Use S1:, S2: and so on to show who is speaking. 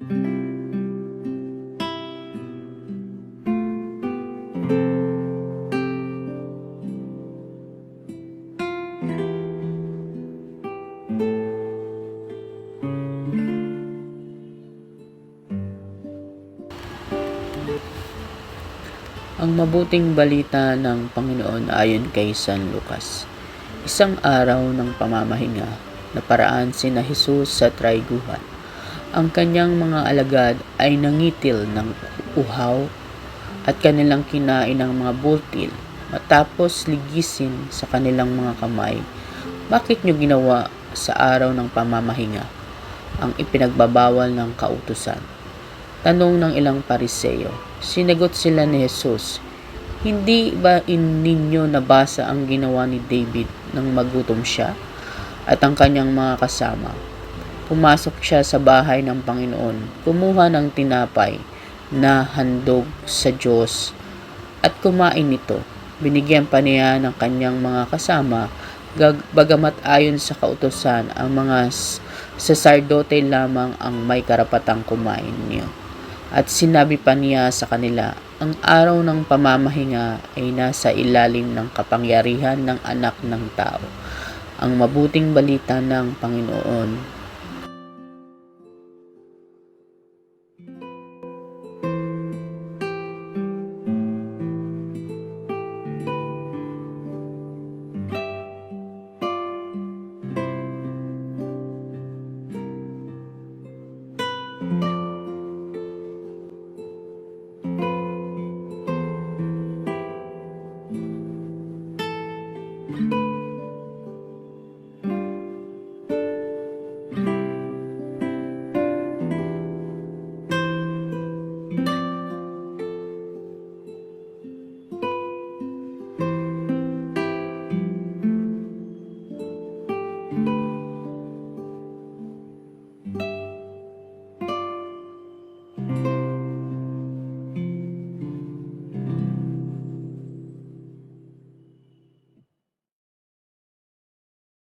S1: Ang mabuting balita ng Panginoon ayon kay San Lucas. Isang araw ng pamamahinga, naparaan sina Jesus sa traiguhan. Ang kanyang mga alagad ay nangitil ng uhaw at kanilang kinain ng mga bultil. Matapos ligisin sa kanilang mga kamay, bakit nyo ginawa sa araw ng pamamahinga ang ipinagbabawal ng kautusan? Tanong ng ilang Pariseo. Sinagot sila ni Jesus, hindi ba ninyo nabasa ang ginawa ni David nang magutom siya at ang kanyang mga kasama? Pumasok siya sa bahay ng Panginoon, kumuha ng tinapay na handog sa Diyos at kumain nito. Binigyan pa niya ng kanyang mga kasama, bagamat ayon sa kautusan ang mga saserdote lamang ang may karapatang kumain niyo. At sinabi pa niya sa kanila, ang araw ng pamamahinga ay nasa ilalim ng kapangyarihan ng anak ng tao. Ang mabuting balita ng Panginoon.